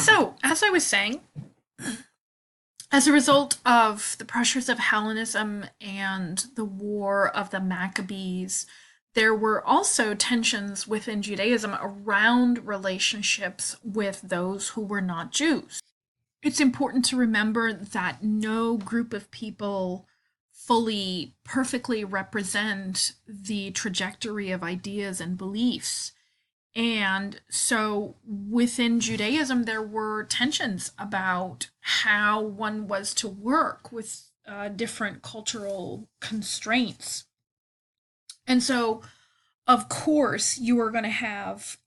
So, as I was saying, as a result of the pressures of Hellenism and the War of the Maccabees, there were also tensions within Judaism around relationships with those who were not Jews. It's important to remember that no group of people fully, perfectly represent the trajectory of ideas and beliefs. And so within Judaism, there were tensions about how one was to work with different cultural constraints. And so, of course, you are going to have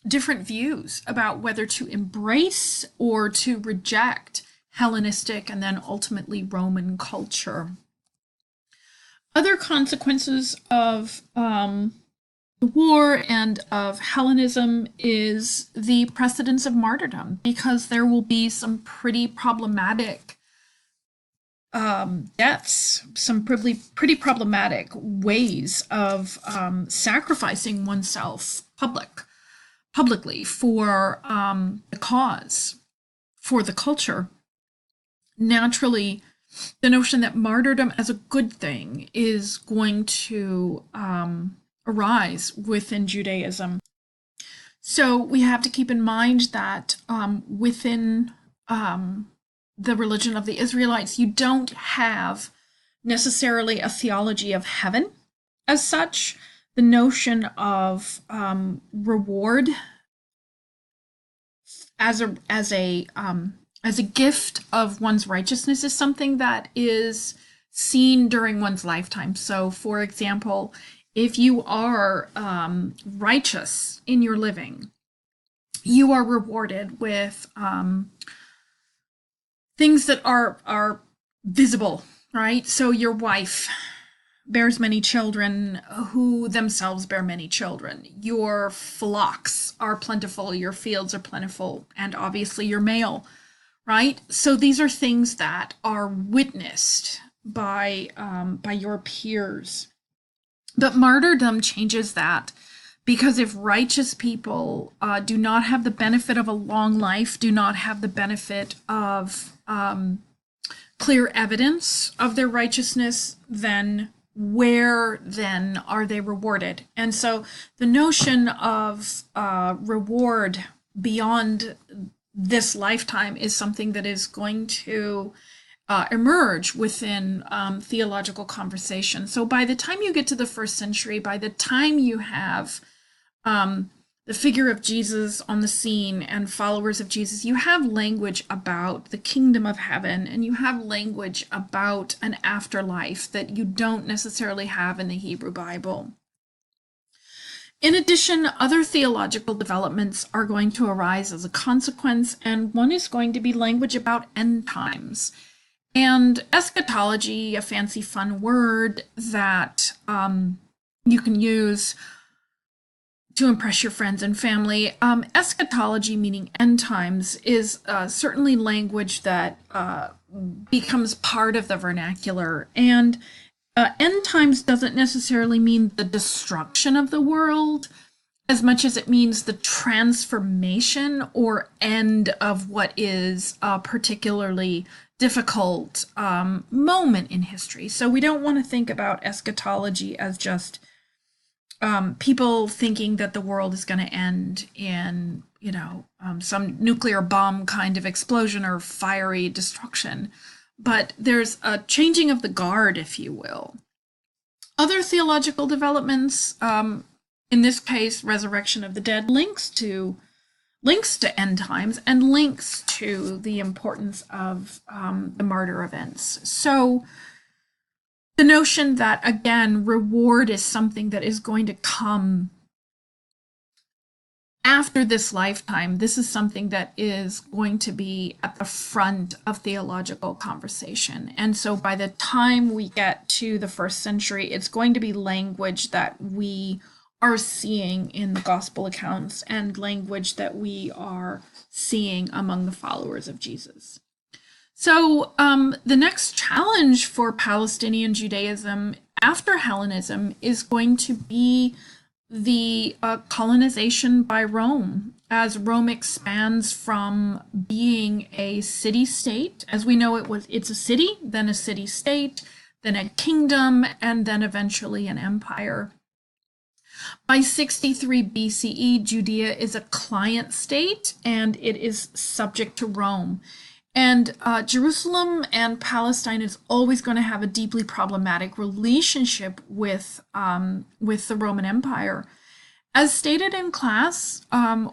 different views about whether to embrace or to reject Hellenistic and then ultimately Roman culture. Other consequences of the war and of Hellenism is the precedence of martyrdom, because there will be some pretty problematic deaths, some pretty problematic ways of sacrificing oneself publicly for the cause, for the culture. Naturally, the notion that martyrdom as a good thing is going to arise within Judaism. So we have to keep in mind that within the religion of the Israelites, you don't have necessarily a theology of heaven as such. The notion of reward as a gift of one's righteousness is something that is seen during one's lifetime. So, for example, if you are righteous in your living, you are rewarded with things that are visible, right? So your wife bears many children who themselves bear many children. Your flocks are plentiful, your fields are plentiful, and obviously you're male, right? So these are things that are witnessed by your peers. But martyrdom changes that, because if righteous people do not have the benefit of a long life, do not have the benefit of clear evidence of their righteousness, then where then are they rewarded? And so the notion of reward beyond this lifetime is something that is going to emerge within theological conversation. So by the time you get to the first century, by the time you have the figure of Jesus on the scene and followers of Jesus, you have language about the kingdom of heaven, and you have language about an afterlife that you don't necessarily have in the Hebrew Bible. In addition, other theological developments are going to arise as a consequence, and one is going to be language about end times. And eschatology, a fancy fun word that you can use to impress your friends and family. Eschatology, meaning end times, is certainly language that becomes part of the vernacular. And end times doesn't necessarily mean the destruction of the world as much as it means the transformation or end of what is a particularly difficult moment in history. So we don't want to think about eschatology as just people thinking that the world is going to end in, some nuclear bomb kind of explosion or fiery destruction. But there's a changing of the guard, if you will. Other theological developments, in this case, resurrection of the dead, links to end times and links to the importance of the martyr events. So the notion that, again, reward is something that is going to come after this lifetime. This is something that is going to be at the front of theological conversation. And so by the time we get to the first century, it's going to be language that we are seeing in the gospel accounts and language that we are seeing among the followers of Jesus. So the next challenge for Palestinian Judaism after Hellenism is going to be the colonization by Rome, as Rome expands from being a city-state, as we know it's a city, then a city-state, then a kingdom, and then eventually an empire. By 63 BCE, Judea is a client state and it is subject to Rome. And Jerusalem and Palestine is always going to have a deeply problematic relationship with the Roman Empire. As stated in class,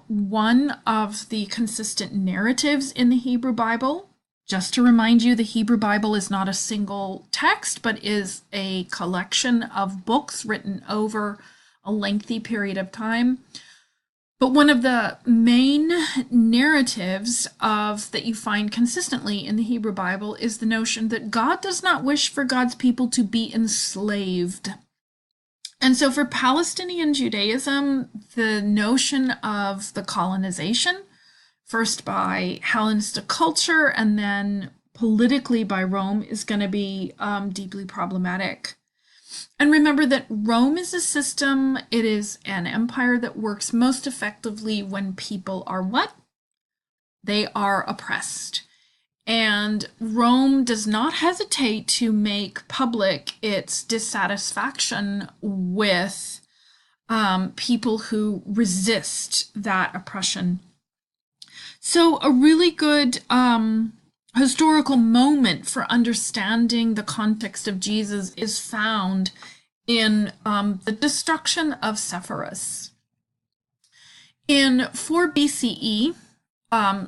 one of the consistent narratives in the Hebrew Bible, just to remind you, the Hebrew Bible is not a single text, but is a collection of books written over a lengthy period of time. But one of the main narratives that you find consistently in the Hebrew Bible is the notion that God does not wish for God's people to be enslaved. And so for Palestinian Judaism, the notion of the colonization, first by Hellenistic culture and then politically by Rome, is going to be deeply problematic. And remember that Rome is a system, it is an empire that works most effectively when people are what? They are oppressed. And Rome does not hesitate to make public its dissatisfaction with people who resist that oppression. So a really good historical moment for understanding the context of Jesus is found in the destruction of Sepphoris. In 4 BCE,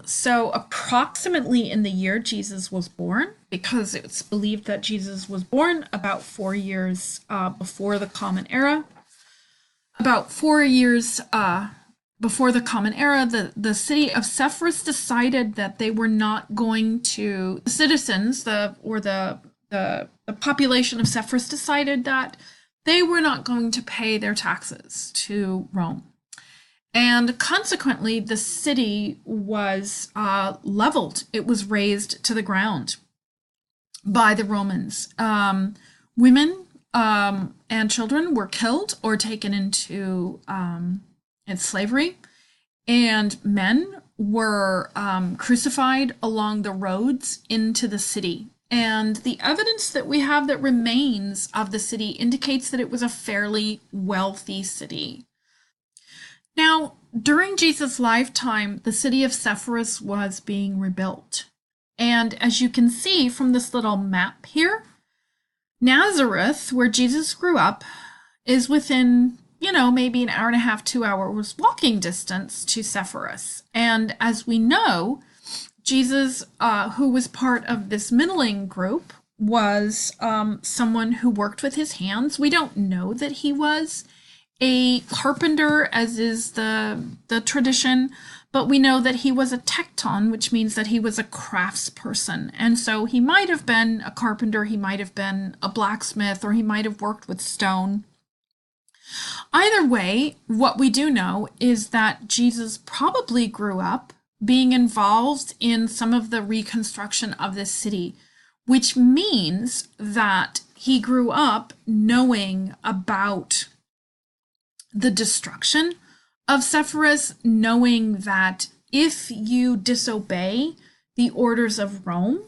so approximately in the year Jesus was born, because it's believed that Jesus was born about 4 years before the Common Era. About 4 years before the Common Era, the city of Sepphoris decided that they were not going to, the citizens, the population of Sepphoris decided that they were not going to pay their taxes to Rome. And consequently, the city was leveled. It was razed to the ground by the Romans. Women and children were killed or taken into slavery, and men were crucified along the roads into the city. And the evidence that we have that remains of the city indicates that it was a fairly wealthy city. Now, during Jesus' lifetime, the city of Sepphoris was being rebuilt. And as you can see from this little map here, Nazareth, where Jesus grew up, is within, maybe an hour and a half, 2 hours walking distance to Sepphoris. And as we know, Jesus, who was part of this middling group, was someone who worked with his hands. We don't know that he was a carpenter, as is the tradition, but we know that he was a tekton, which means that he was a craftsperson. And so he might have been a carpenter, he might have been a blacksmith, or he might have worked with stone. Either way, what we do know is that Jesus probably grew up being involved in some of the reconstruction of this city, which means that he grew up knowing about the destruction of Sepphoris, knowing that if you disobey the orders of Rome,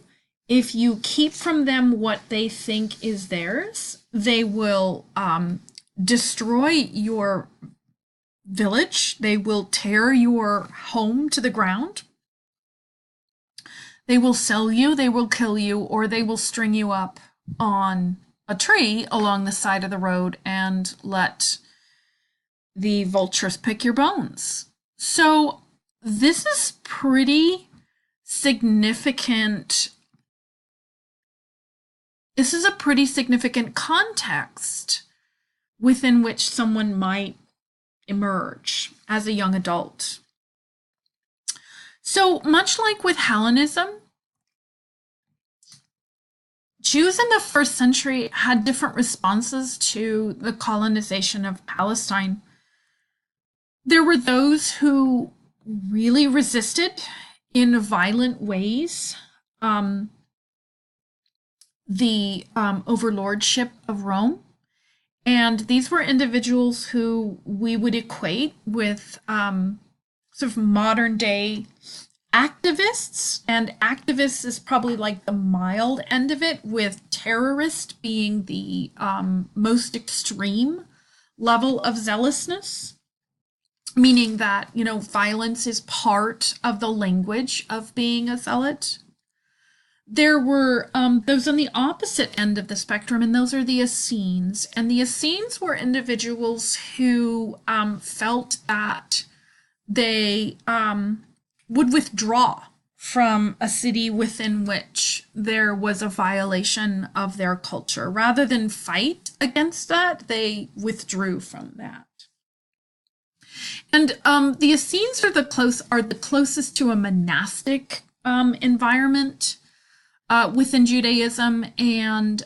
if you keep from them what they think is theirs, they will destroy your village. They will tear your home to the ground. They will sell you, they will kill you, or they will string you up on a tree along the side of the road and let the vultures pick your bones. So this is pretty significant. This is a pretty significant context within which someone might emerge as a young adult. So much like with Hellenism, Jews in the first century had different responses to the colonization of Palestine. There were those who really resisted in violent ways the overlordship of Rome. And these were individuals who we would equate with sort of modern day activists. And activists is probably like the mild end of it, with terrorist being the most extreme level of zealousness, meaning that, violence is part of the language of being a zealot. There were those on the opposite end of the spectrum, and those are the Essenes. And the Essenes were individuals who felt that they would withdraw from a city within which there was a violation of their culture. Rather than fight against that, they withdrew from that. And the Essenes are the closest to a monastic environment within Judaism, and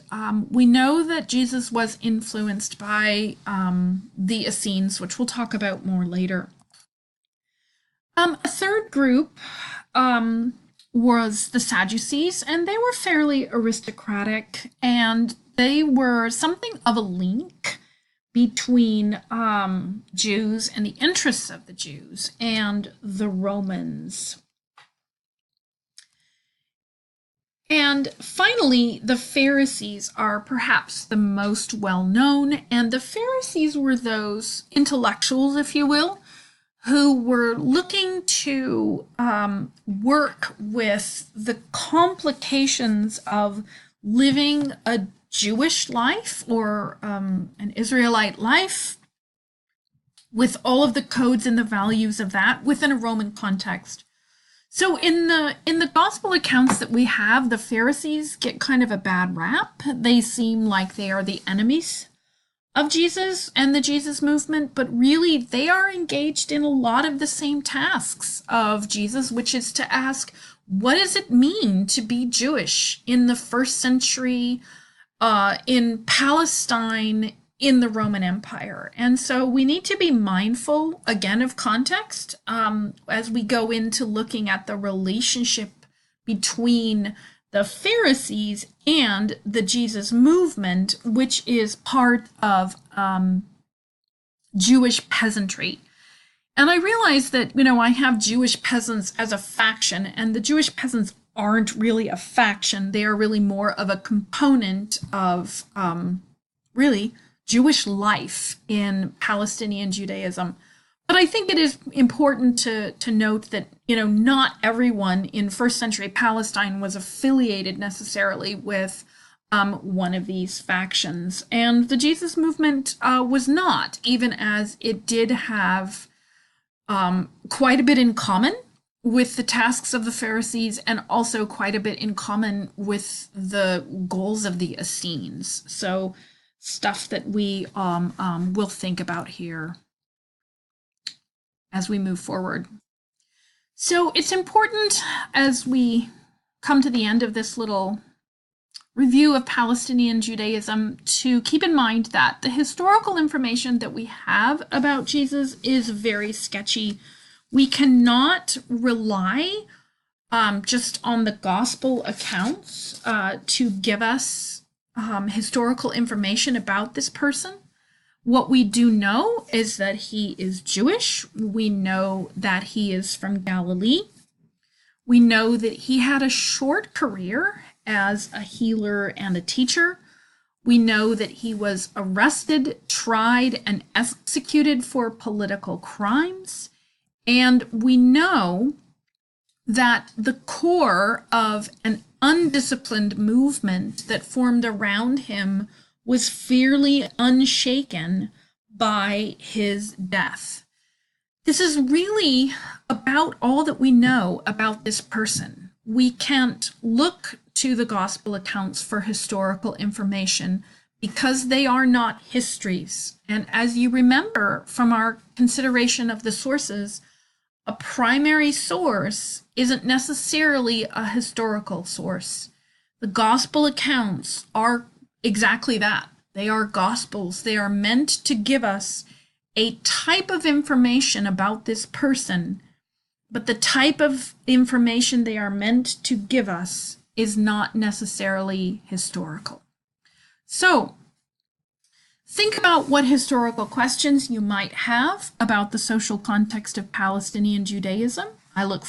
we know that Jesus was influenced by the Essenes, which we'll talk about more later. A third group was the Sadducees, and they were fairly aristocratic, and they were something of a link between Jews and the interests of the Jews and the Romans. And finally, the Pharisees are perhaps the most well-known, and the Pharisees were those intellectuals, if you will, who were looking to work with the complications of living a Jewish life or an Israelite life with all of the codes and the values of that within a Roman context. So in the gospel accounts that we have, the Pharisees get kind of a bad rap. They seem like they are the enemies of Jesus and the Jesus movement, but really they are engaged in a lot of the same tasks of Jesus, which is to ask, what does it mean to be Jewish in the first century, in Palestine, in the Roman Empire? And so we need to be mindful, again, of context as we go into looking at the relationship between the Pharisees and the Jesus movement, which is part of Jewish peasantry. And I realize that, I have Jewish peasants as a faction, and the Jewish peasants aren't really a faction. They are really more of a component of really Jewish life in Palestinian Judaism. But I think it is important to note that, not everyone in first century Palestine was affiliated necessarily with one of these factions. And the Jesus movement was not, even as it did have quite a bit in common with the tasks of the Pharisees, and also quite a bit in common with the goals of the Essenes. So stuff that we will think about here as we move forward. So it's important, as we come to the end of this little review of Palestinian Judaism, to keep in mind that the historical information that we have about Jesus is very sketchy. We cannot rely just on the gospel accounts to give us historical information about this person. What we do know is that he is Jewish. We know that he is from Galilee. We know that he had a short career as a healer and a teacher. We know that he was arrested, tried, and executed for political crimes. And we know that the core of an undisciplined movement that formed around him was fairly unshaken by his death. This is really about all that we know about this person. We can't look to the gospel accounts for historical information because they are not histories. And as you remember from our consideration of the sources, a primary source isn't necessarily a historical source. The gospel accounts are exactly that. They are gospels. They are meant to give us a type of information about this person, but the type of information they are meant to give us is not necessarily historical. So, Think about what historical questions you might have about the social context of Palestinian Judaism. I look